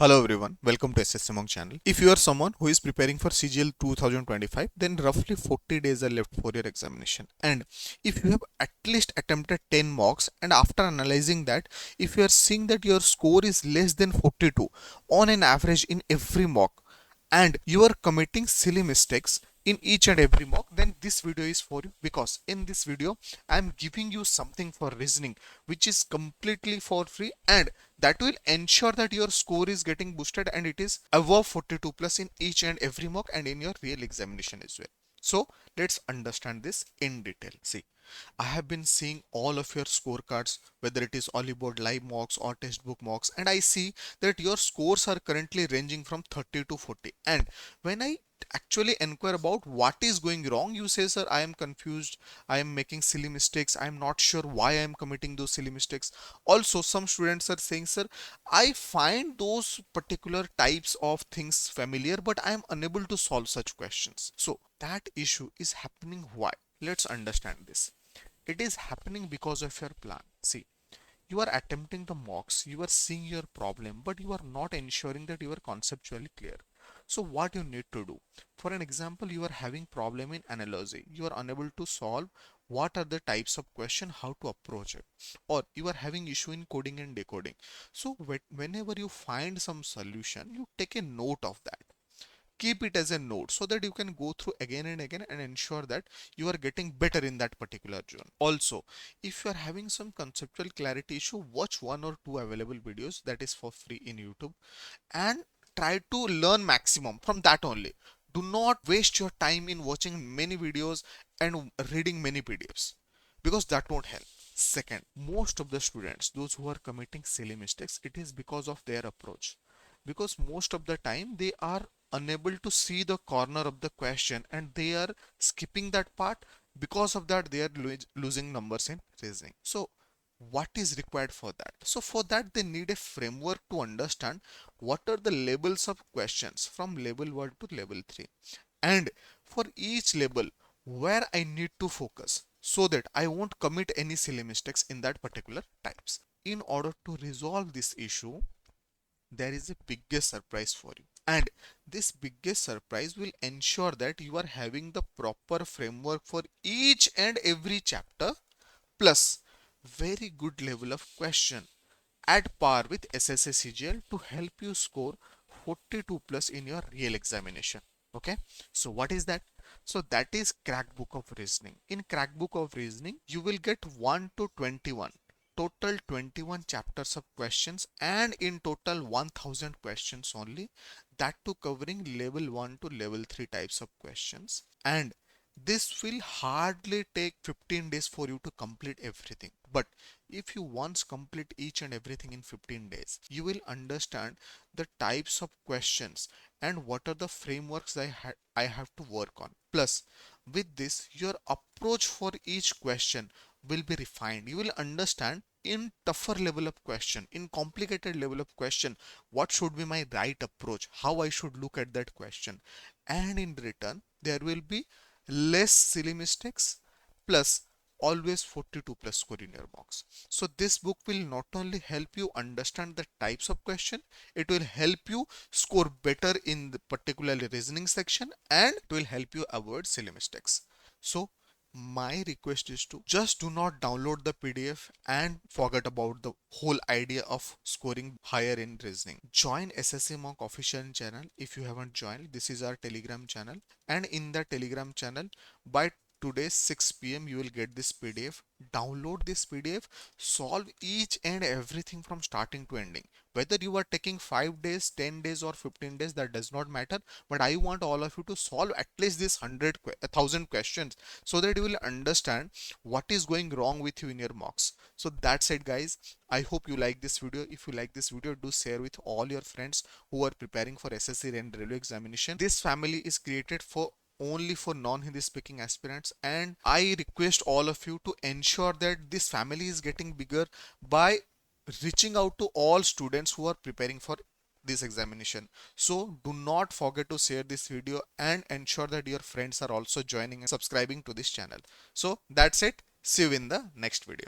Hello everyone, welcome to SSCMONK channel. If you are someone who is preparing for CGL 2025, then roughly 40 days are left for your examination. And if you have at least attempted 10 mocks and after analyzing that, if you are seeing that your score is less than 42 on an average in every mock, and you are committing silly mistakes in each and every mock, then this video is for you, because in this video I am giving you something for reasoning which is completely for free, and that will ensure that your score is getting boosted and it is above 42 plus in each and every mock and in your real examination as well. So let's understand this in detail. See, I have been seeing all of your scorecards, whether it is Ollyboard live mocks or textbook mocks, and I see that your scores are currently ranging from 30 to 40. And when I actually inquire about what is going wrong, you say, sir, I am confused, I am making silly mistakes, I am not sure why I am committing those silly mistakes. Also, some students are saying, sir, I find those particular types of things familiar, but I am unable to solve such questions. So that issue is happening. Why? Let's understand this. It is happening because of your plan. See, you are attempting the mocks, you are seeing your problem, but you are not ensuring that you are conceptually clear. So what you need to do, for an example, you are having problem in analogy, you are unable to solve what are the types of question, how to approach it, or you are having issue in coding and decoding. So whenever you find some solution, you take a note of that, keep it as a note so that you can go through again and again and ensure that you are getting better in that particular zone. Also, if you are having some conceptual clarity issue, watch one or two available videos that is for free in YouTube and try to learn maximum from that only. Do not waste your time in watching many videos and reading many PDFs, because that won't help. Second, most of the students, those who are committing silly mistakes, it is because of their approach, because most of the time they are unable to see the corner of the question and they are skipping that part. Because of that, they are losing numbers in reasoning. So what is required for that? So for that, they need a framework to understand what are the labels of questions from level 1 to level 3, and for each level where I need to focus so that I won't commit any silly mistakes in that particular types. In order to resolve this issue, there is a biggest surprise for you, and this biggest surprise will ensure that you are having the proper framework for each and every chapter, plus very good level of question at par with SSC CGL to help you score 42 plus in your real examination. Okay, so what is that? So that is crack book of reasoning. In crack book of reasoning, you will get 1 to 21, total 21 chapters of questions, and in total 1000 questions only, that too covering level 1 to level 3 types of questions. And this will hardly take 15 days for you to complete everything. But if you once complete each and everything in 15 days, you will understand the types of questions and what are the frameworks I have to work on. Plus, with this, your approach for each question will be refined. You will understand in tougher level of question, in complicated level of question, what should be my right approach, how I should look at that question. And in return, there will be less silly mistakes, plus always 42 plus score in your box. So this book will not only help you understand the types of question, it will help you score better in the particular reasoning section, and it will help you avoid silly mistakes. So my request is to just do not download the PDF and forget about the whole idea of scoring higher in reasoning. Join SSC Monk official channel if you haven't joined. This is our Telegram channel, and in the Telegram channel, by today 6 p.m. you will get this PDF. Download this PDF, solve each and everything from starting to ending. Whether you are taking 5 days, 10 days or 15 days, that does not matter, but I want all of you to solve at least this 1,000 questions so that you will understand what is going wrong with you in your mocks. So that's it, guys. I hope you like this video. If you like this video, do share with all your friends who are preparing for SSC and railway examination. This family is created for only for non-Hindi speaking aspirants, and I request all of you to ensure that this family is getting bigger by reaching out to all students who are preparing for this examination. So do not forget to share this video and ensure that your friends are also joining and subscribing to this channel. So that's it. See you in the next video.